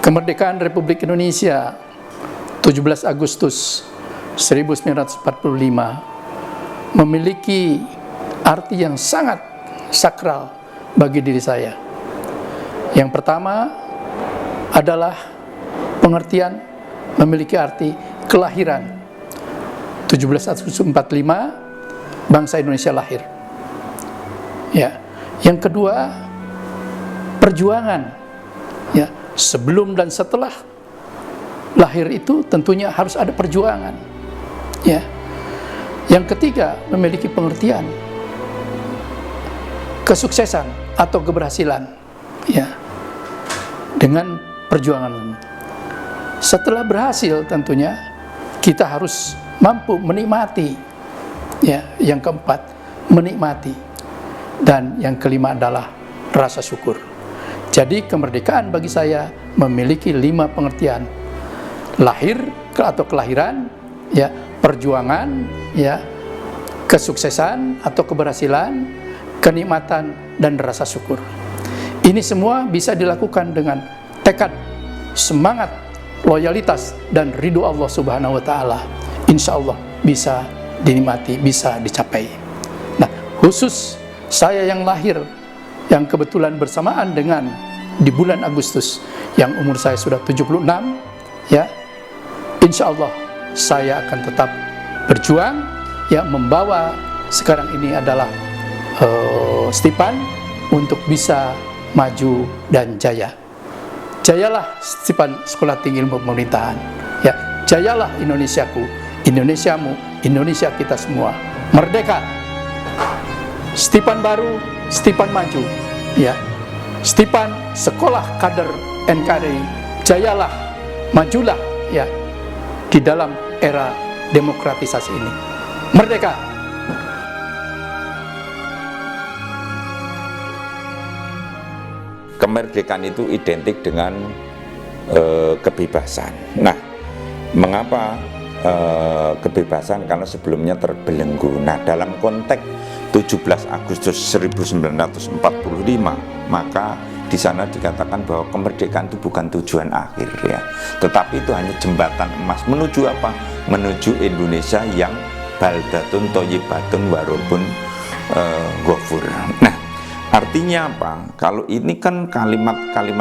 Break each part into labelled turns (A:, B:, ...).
A: Kemerdekaan Republik Indonesia 17 Agustus 1945 memiliki arti yang sangat sakral bagi diri saya. Yang pertama adalah pengertian memiliki arti kelahiran. 17 Agustus 45 bangsa Indonesia lahir. Ya. Yang kedua, perjuangan. Ya, sebelum dan setelah lahir itu tentunya harus ada perjuangan. Ya. Yang ketiga, memiliki pengertian kesuksesan atau keberhasilan, ya, dengan perjuangan. Setelah berhasil tentunya kita harus mampu menikmati, ya. Yang keempat, menikmati. Dan yang kelima adalah rasa syukur. Jadi kemerdekaan bagi saya memiliki 5 pengertian: lahir atau kelahiran, ya, perjuangan, ya, kesuksesan atau keberhasilan, kenikmatan, dan rasa syukur. Ini semua bisa dilakukan dengan tekad, semangat, loyalitas, dan ridho Allah Subhanahu wa Ta'ala. Insya Allah bisa dinikmati, bisa dicapai. Nah, khusus saya yang lahir, yang kebetulan bersamaan dengan di bulan Agustus, yang umur saya sudah 76, ya, insya Allah saya akan tetap berjuang, ya, membawa sekarang ini adalah Stipan untuk bisa maju dan jaya. Jayalah Stipan Sekolah Tinggi Ilmu Pemerintahan. Ya, jayalah Indonesiaku, Indonesiamu, Indonesia kita semua. Merdeka. Stipan baru, Stipan maju. Ya. Stipan Sekolah Kader NKRI. Jayalah, majulah, ya, di dalam era demokratisasi ini. Merdeka.
B: Kemerdekaan itu identik dengan kebebasan. Nah, mengapa kebebasan? Karena sebelumnya terbelenggu. Nah, dalam konteks 17 Agustus 1945, maka di sana dikatakan bahwa kemerdekaan itu bukan tujuan akhir, ya, tetapi itu hanya jembatan emas menuju apa? Menuju Indonesia yang baldatun thayyibatun warabun ghafur. Nah, artinya apa? Kalau ini kan kalimat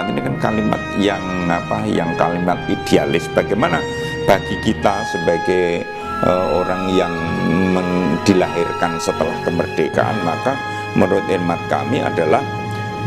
B: ini kan kalimat yang apa? Yang kalimat idealis. Bagaimana bagi kita sebagai orang yang dilahirkan setelah kemerdekaan, maka menurut hemat kami adalah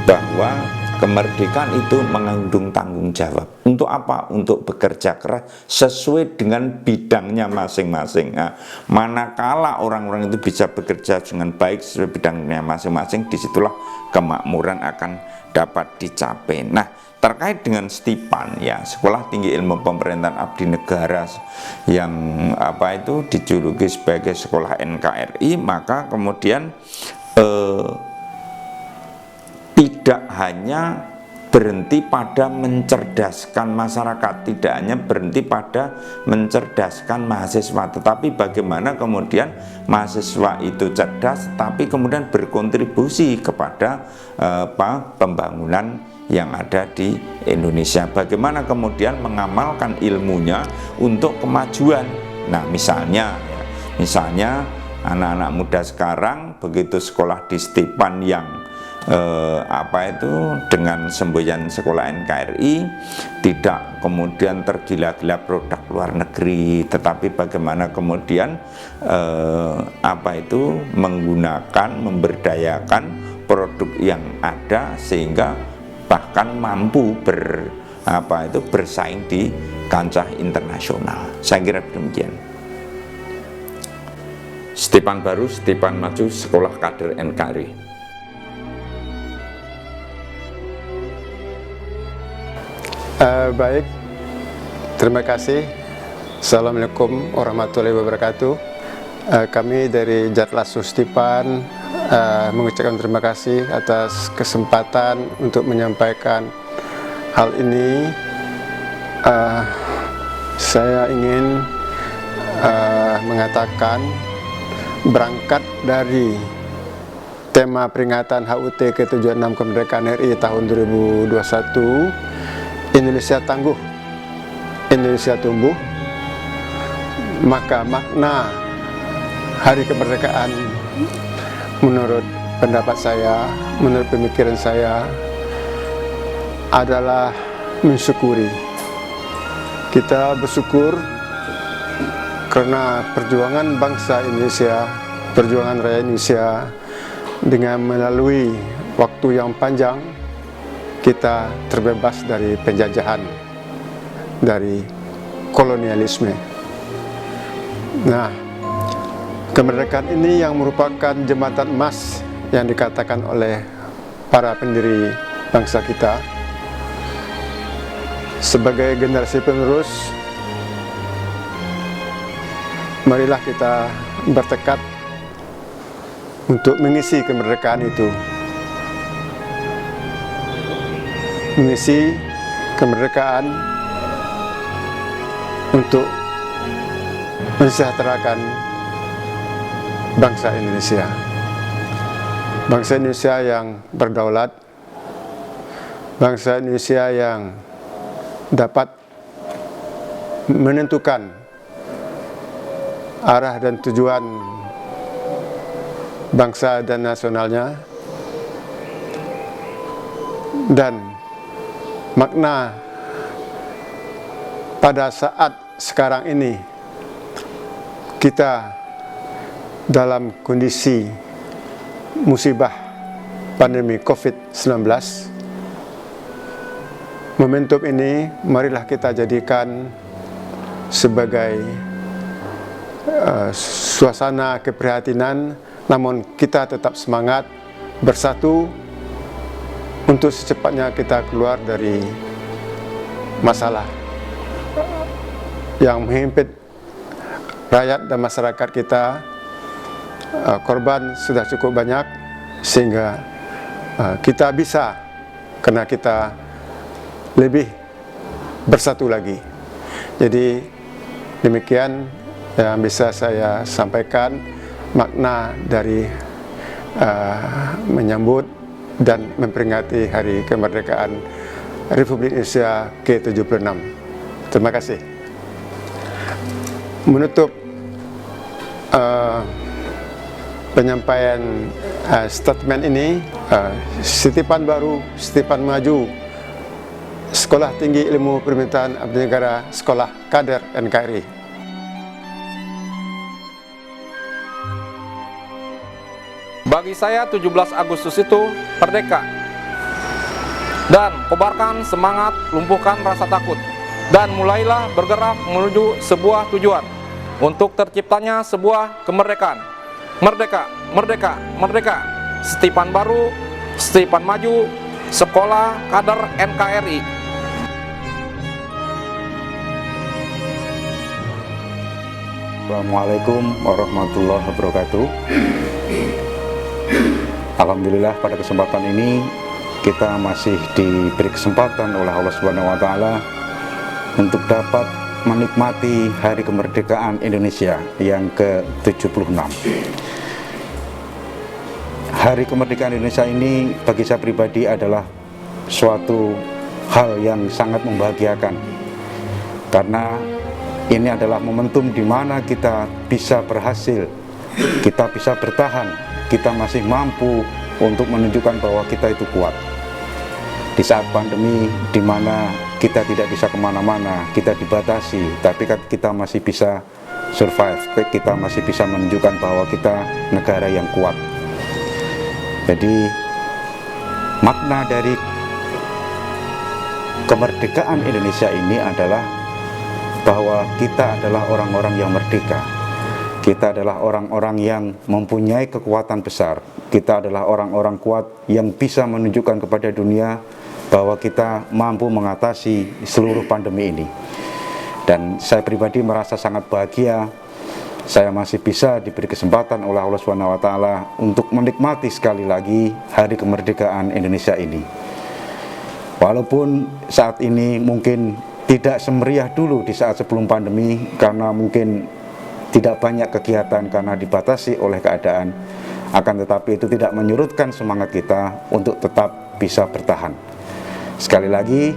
B: bahwa kemerdekaan itu mengandung tanggung jawab. Untuk apa? Untuk bekerja keras sesuai dengan bidangnya masing-masing. Nah, manakala orang-orang itu bisa bekerja dengan baik sesuai bidangnya masing-masing, disitulah kemakmuran akan dapat dicapai. Nah, terkait dengan Stipan, ya, Sekolah Tinggi Ilmu Pemerintahan Abdi Negara yang apa itu dijuluki sebagai sekolah NKRI, maka kemudian tidak hanya berhenti pada mencerdaskan masyarakat, tidak hanya berhenti pada mencerdaskan mahasiswa, tetapi bagaimana kemudian mahasiswa itu cerdas, tapi kemudian berkontribusi kepada pembangunan yang ada di Indonesia. Bagaimana kemudian mengamalkan ilmunya untuk kemajuan. Nah, misalnya anak-anak muda sekarang begitu sekolah di Stipan yang dengan semboyan sekolah NKRI, tidak kemudian tergila-gila produk luar negeri, tetapi bagaimana kemudian menggunakan, memberdayakan produk yang ada sehingga bahkan mampu bersaing di kancah internasional. Saya kira demikian. Stipan baru, Stipan maju, Sekolah Kader NKRI.
C: Baik, terima kasih. Assalamualaikum warahmatullahi wabarakatuh. Kami dari Jatlasus Stipan mengucapkan terima kasih atas kesempatan untuk menyampaikan hal ini. Saya ingin mengatakan, berangkat dari tema peringatan HUT ke-76 kemerdekaan RI tahun 2021, Indonesia tangguh, Indonesia tumbuh, maka makna hari kemerdekaan menurut pendapat saya, menurut pemikiran saya adalah mensyukuri. Kita bersyukur karena perjuangan bangsa Indonesia, perjuangan rakyat Indonesia, dengan melalui waktu yang panjang kita terbebas dari penjajahan, dari kolonialisme. Nah, kemerdekaan ini yang merupakan jembatan emas yang dikatakan oleh para pendiri bangsa kita. Sebagai generasi penerus, marilah kita bertekad untuk mengisi kemerdekaan itu, mengisi kemerdekaan untuk mensejahterakan bangsa Indonesia. Bangsa Indonesia yang berdaulat, bangsa Indonesia yang dapat menentukan arah dan tujuan bangsa dan nasionalnya, dan makna pada saat sekarang ini kita dalam kondisi musibah pandemi COVID-19. Momentum ini marilah kita jadikan sebagai suasana keprihatinan, namun kita tetap semangat bersatu untuk secepatnya kita keluar dari masalah yang menghimpit rakyat dan masyarakat kita. Korban sudah cukup banyak, sehingga kita bisa, karena kita lebih bersatu lagi. Jadi demikian yang bisa saya sampaikan makna dari menyambut dan memperingati Hari Kemerdekaan Republik Indonesia ke-76. Terima kasih. Menutup penyampaian statement ini, Setipan Baru, Setipan Maju, Sekolah Tinggi Ilmu Pemerintahan Abdi Negara, Sekolah Kader NKRI.
D: Bagi saya 17 Agustus itu merdeka. Dan kobarkan semangat, lumpuhkan rasa takut. Dan mulailah bergerak menuju sebuah tujuan untuk terciptanya sebuah kemerdekaan. Merdeka, merdeka, merdeka. Setipan Baru, Setipan Maju, Sekolah Kader NKRI.
E: Assalamualaikum warahmatullahi wabarakatuh. Alhamdulillah pada kesempatan ini kita masih diberi kesempatan oleh Allah Subhanahu wa taala untuk dapat menikmati Hari Kemerdekaan Indonesia yang ke-76. Hari Kemerdekaan Indonesia ini bagi saya pribadi adalah suatu hal yang sangat membahagiakan, karena ini adalah momentum di mana kita bisa berhasil, kita bisa bertahan, kita masih mampu untuk menunjukkan bahwa kita itu kuat. Di saat pandemi di mana kita tidak bisa kemana-mana, kita dibatasi, tapi kita masih bisa survive, kita masih bisa menunjukkan bahwa kita negara yang kuat. Jadi makna dari kemerdekaan Indonesia ini adalah bahwa kita adalah orang-orang yang merdeka. Kita adalah orang-orang yang mempunyai kekuatan besar. Kita adalah orang-orang kuat yang bisa menunjukkan kepada dunia bahwa kita mampu mengatasi seluruh pandemi ini. Dan saya pribadi merasa sangat bahagia saya masih bisa diberi kesempatan oleh Allah Subhanahu wa taala untuk menikmati sekali lagi Hari Kemerdekaan Indonesia ini. Walaupun saat ini mungkin tidak semeriah dulu di saat sebelum pandemi, karena mungkin tidak banyak kegiatan karena dibatasi oleh keadaan, akan tetapi itu tidak menyurutkan semangat kita untuk tetap bisa bertahan. Sekali lagi,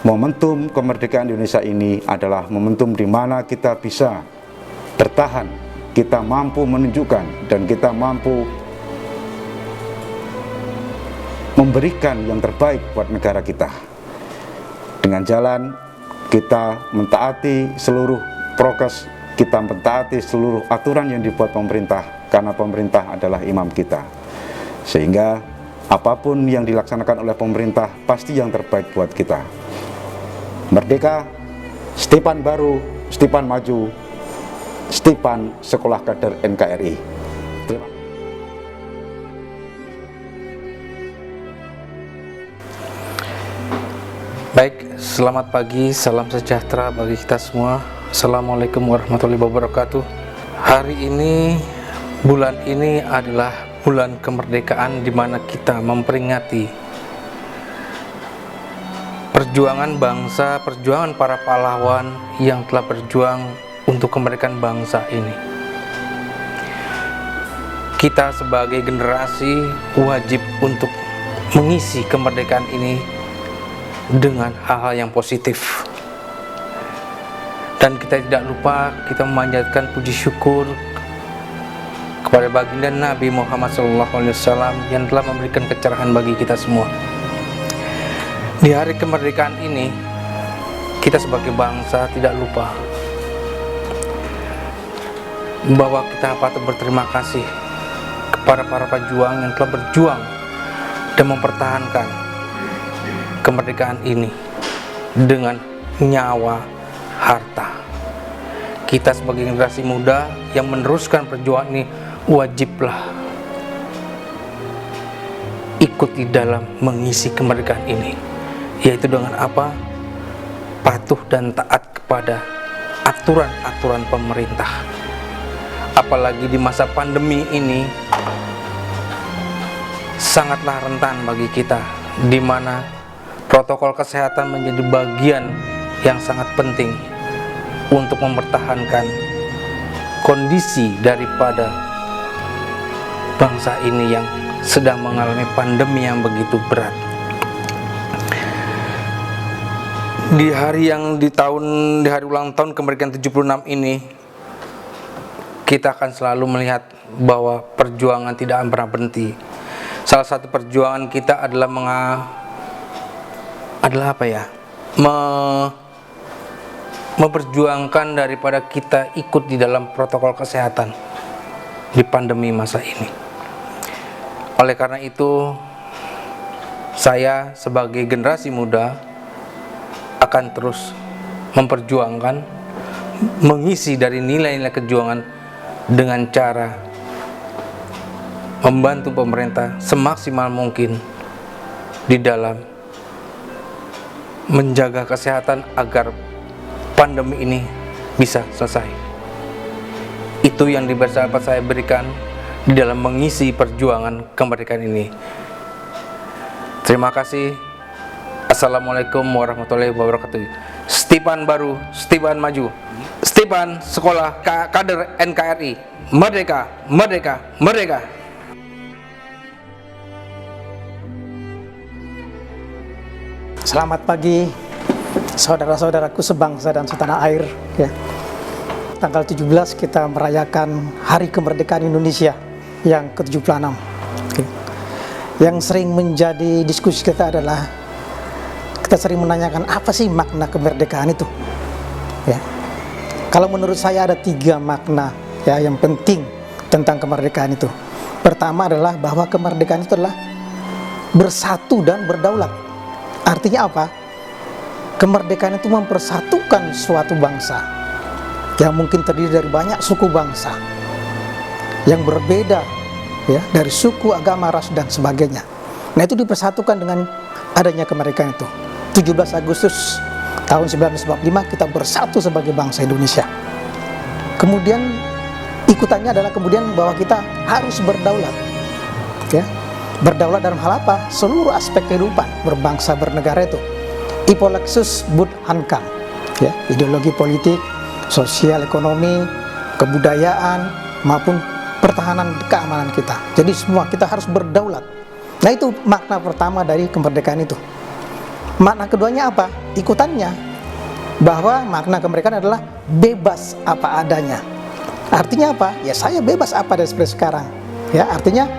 E: momentum kemerdekaan Indonesia ini adalah momentum di mana kita bisa bertahan, kita mampu menunjukkan dan kita mampu memberikan yang terbaik buat negara kita. Dengan jalan kita mentaati seluruh prokes, kita mentaati seluruh aturan yang dibuat pemerintah, karena pemerintah adalah imam kita. Sehingga apapun yang dilaksanakan oleh pemerintah pasti yang terbaik buat kita. Merdeka, Stepan baru, Stepan maju, Stepan Sekolah Kader NKRI. Terima kasih.
D: Baik, selamat pagi, salam sejahtera bagi kita semua. Assalamualaikum warahmatullahi wabarakatuh. Hari ini, bulan ini adalah bulan kemerdekaan di mana kita memperingati perjuangan bangsa, perjuangan para pahlawan yang telah berjuang untuk kemerdekaan bangsa ini. Kita sebagai generasi wajib untuk mengisi kemerdekaan ini dengan hal-hal yang positif, dan kita tidak lupa kita memanjatkan puji syukur kepada baginda Nabi Muhammad SAW yang telah memberikan kecerahan bagi kita semua. Di hari kemerdekaan ini, kita sebagai bangsa tidak lupa bahwa kita patut berterima kasih kepada para pejuang yang telah berjuang dan mempertahankan kemerdekaan ini dengan nyawa, harta. Kita sebagai generasi muda yang meneruskan perjuangan ini wajiblah ikut di dalam mengisi kemerdekaan ini, yaitu dengan apa? Patuh dan taat kepada aturan-aturan pemerintah. Apalagi di masa pandemi ini sangatlah rentan bagi kita, di mana protokol kesehatan menjadi bagian yang sangat penting untuk mempertahankan kondisi daripada bangsa ini yang sedang mengalami pandemi yang begitu berat. Di hari ulang tahun kemerdekaan 76 ini, kita akan selalu melihat bahwa perjuangan tidak pernah berhenti. Salah satu perjuangan kita adalah memperjuangkan daripada kita ikut di dalam protokol kesehatan di pandemi masa ini. Oleh karena itu, saya sebagai generasi muda akan terus memperjuangkan, mengisi dari nilai-nilai kejuangan dengan cara membantu pemerintah semaksimal mungkin di dalam menjaga kesehatan agar pandemi ini bisa selesai. Itu yang dapat saya berikan di dalam mengisi perjuangan kemerdekaan ini. Terima kasih. Assalamualaikum warahmatullahi wabarakatuh. Stepan baru, Stepan maju, Stepan Sekolah Kader NKRI. Merdeka, merdeka, merdeka.
F: Selamat pagi saudara-saudaraku sebangsa dan setanah air ya. Tanggal 17 kita merayakan Hari Kemerdekaan Indonesia yang ke-76. Yang sering menjadi diskusi kita adalah kita sering menanyakan apa sih makna kemerdekaan itu ya. Kalau menurut saya ada 3 makna ya yang penting tentang kemerdekaan itu. Pertama adalah bahwa kemerdekaan itu adalah bersatu dan berdaulat. Artinya apa? Kemerdekaan itu mempersatukan suatu bangsa yang mungkin terdiri dari banyak suku bangsa yang berbeda ya, dari suku, agama, ras dan sebagainya. Nah, itu dipersatukan dengan adanya kemerdekaan itu. 17 Agustus tahun 1945 kita bersatu sebagai bangsa Indonesia. Kemudian ikutannya adalah kemudian bahwa kita harus berdaulat ya. Berdaulat dalam hal apa? Seluruh aspek kehidupan berbangsa bernegara itu. Ipolexus bud hankam ya, ideologi politik, sosial, ekonomi, kebudayaan maupun pertahanan keamanan kita. Jadi semua kita harus berdaulat. Nah, itu makna pertama dari kemerdekaan itu. Makna keduanya apa? ikutannya, bahwa makna kemerdekaan adalah bebas apa adanya. Artinya apa? Ya saya bebas apa dari seperti sekarang. Ya, artinya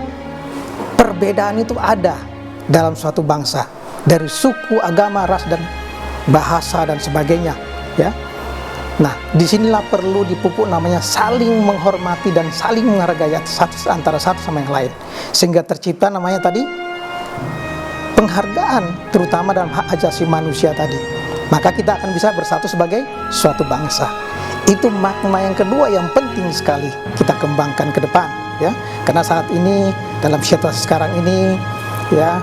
F: perbedaan itu ada dalam suatu bangsa, dari suku, agama, ras, dan bahasa dan sebagainya. Ya, nah disinilah perlu dipupuk namanya saling menghormati dan saling menghargai antara satu sama yang lain, sehingga tercipta namanya tadi penghargaan, terutama dalam hak asasi manusia tadi. Maka kita akan bisa bersatu sebagai suatu bangsa. Itu makna yang kedua yang penting sekali kita kembangkan ke depan, ya. Karena saat ini dalam situasi sekarang ini, ya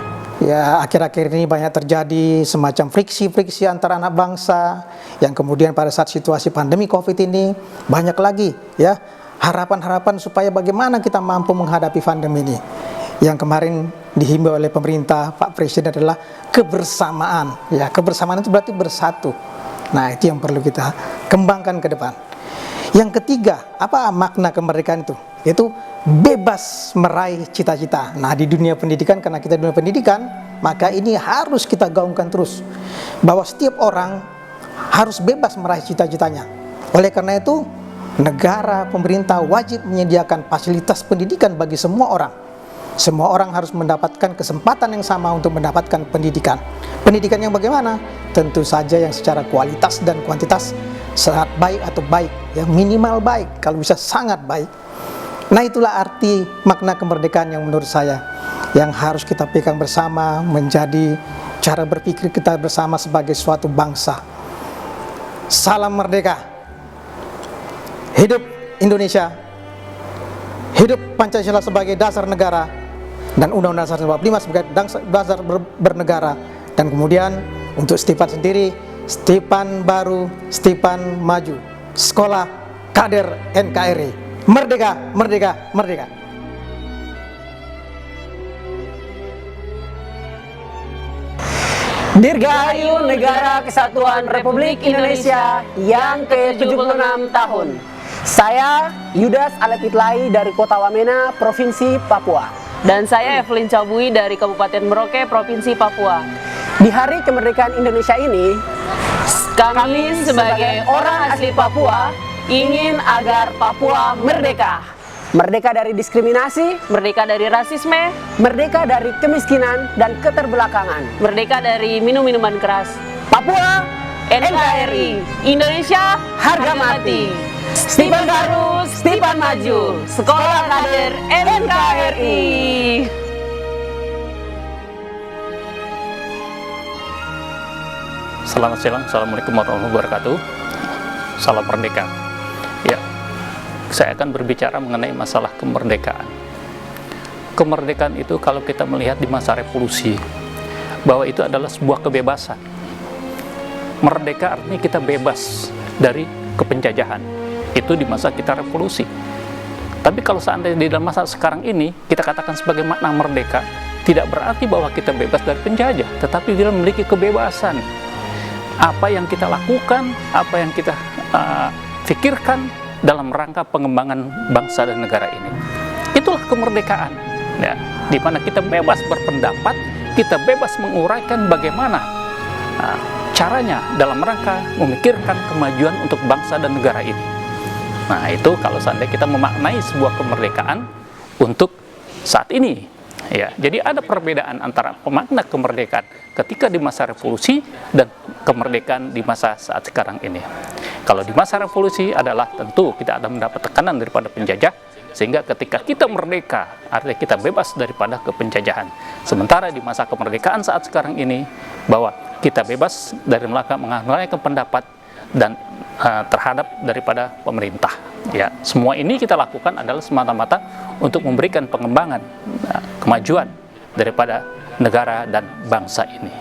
F: akhir-akhir ini banyak terjadi semacam friksi-friksi antara anak bangsa, yang kemudian pada saat situasi pandemi COVID ini banyak lagi, ya, harapan-harapan supaya bagaimana kita mampu menghadapi pandemi ini. Yang kemarin dihimbau oleh pemerintah, Pak Presiden, adalah kebersamaan. Ya, kebersamaan itu berarti bersatu. Nah, itu yang perlu kita kembangkan ke depan. Yang ketiga, apa makna kemerdekaan itu? Yaitu bebas meraih cita-cita. Nah, di dunia pendidikan, karena kita di dunia pendidikan, maka ini harus kita gaungkan terus, bahwa setiap orang harus bebas meraih cita-citanya. Oleh karena itu, negara, pemerintah wajib menyediakan fasilitas pendidikan bagi semua orang. Semua orang harus mendapatkan kesempatan yang sama untuk mendapatkan pendidikan. Pendidikan yang bagaimana? Tentu saja yang secara kualitas dan kuantitas sangat baik atau baik, ya, minimal baik, kalau bisa sangat baik. Nah, itulah arti makna kemerdekaan yang menurut saya yang harus kita pegang bersama, menjadi cara berpikir kita bersama sebagai suatu bangsa. Salam merdeka. Hidup Indonesia. Hidup Pancasila sebagai dasar negara dan Undang-Undang Dasar 45 sebagai dasar bernegara. Dan kemudian untuk Stipan sendiri, Stipan baru, Stipan maju, sekolah kader NKRI. Merdeka, merdeka, merdeka.
G: Dirgahayu Negara Kesatuan Republik Indonesia yang ke-76 tahun. Saya Yudas Alepitlai dari Kota Wamena, Provinsi Papua.
H: Dan saya Evelyn Cabui dari Kabupaten Merauke, Provinsi Papua.
G: Di hari kemerdekaan Indonesia ini,
H: Kami sebagai orang asli Papua ingin agar Papua merdeka.
G: merdeka dari diskriminasi,
H: Merdeka dari rasisme,
G: merdeka dari kemiskinan dan keterbelakangan.
H: merdeka dari minum-minuman keras.
G: Papua,
H: NKRI, Indonesia harga mati. Stipan baru, Stipan maju. Sekolah kader NKRI.
I: Selamat siang, Assalamualaikum warahmatullahi wabarakatuh. Salam merdeka. Ya, saya akan berbicara mengenai masalah kemerdekaan. Kemerdekaan itu kalau kita melihat di masa revolusi, bahwa itu adalah sebuah kebebasan. Merdeka artinya kita bebas dari kepenjajahan. Itu di masa kita revolusi. Tapi kalau seandainya di dalam masa sekarang ini, kita katakan sebagai makna merdeka, tidak berarti bahwa kita bebas dari penjajah, tetapi kita memiliki kebebasan. Apa yang kita lakukan, apa yang kita pikirkan dalam rangka pengembangan bangsa dan negara ini. Itulah kemerdekaan, ya, di mana kita bebas berpendapat, kita bebas menguraikan bagaimana caranya dalam rangka memikirkan kemajuan untuk bangsa dan negara ini. Nah, itu kalau seandainya kita memaknai sebuah kemerdekaan untuk saat ini. Ya, jadi ada perbedaan antara pemakna kemerdekaan ketika di masa revolusi dan kemerdekaan di masa saat sekarang ini. Kalau di masa revolusi adalah tentu kita ada mendapat tekanan daripada penjajah, sehingga ketika kita merdeka artinya kita bebas daripada kepenjajahan. Sementara di masa kemerdekaan saat sekarang ini bahwa kita bebas dari menggunakan pendapat dan terhadap daripada pemerintah. Ya, semua ini kita lakukan adalah semata-mata untuk memberikan pengembangan kemajuan daripada negara dan bangsa ini.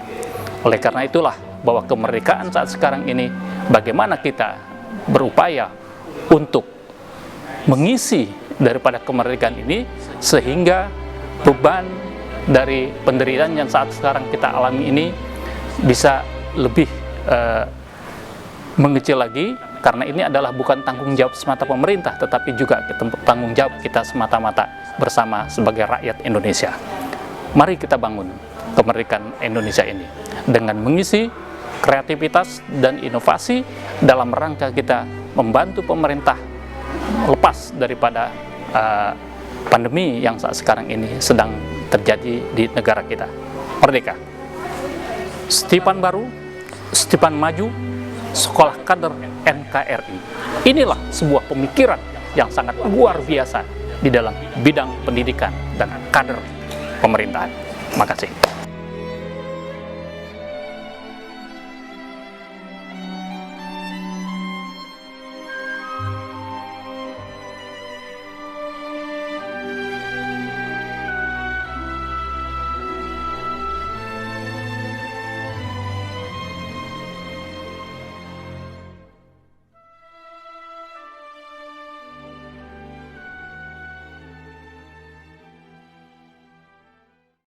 I: Oleh karena itulah bahwa kemerdekaan saat sekarang ini bagaimana kita berupaya untuk mengisi daripada kemerdekaan ini sehingga beban dari penderitaan yang saat sekarang kita alami ini bisa lebih mengecil lagi, karena ini adalah bukan tanggung jawab semata pemerintah, tetapi juga tanggung jawab kita semata-mata bersama sebagai rakyat Indonesia. Mari kita bangun kemerdekaan Indonesia ini dengan mengisi kreativitas dan inovasi dalam rangka kita membantu pemerintah lepas daripada pandemi yang saat sekarang ini sedang terjadi di negara kita. Merdeka. Stipan baru, Stipan maju, sekolah kader NKRI. Inilah sebuah pemikiran yang sangat luar biasa di dalam bidang pendidikan dan kader pemerintahan. Terima kasih.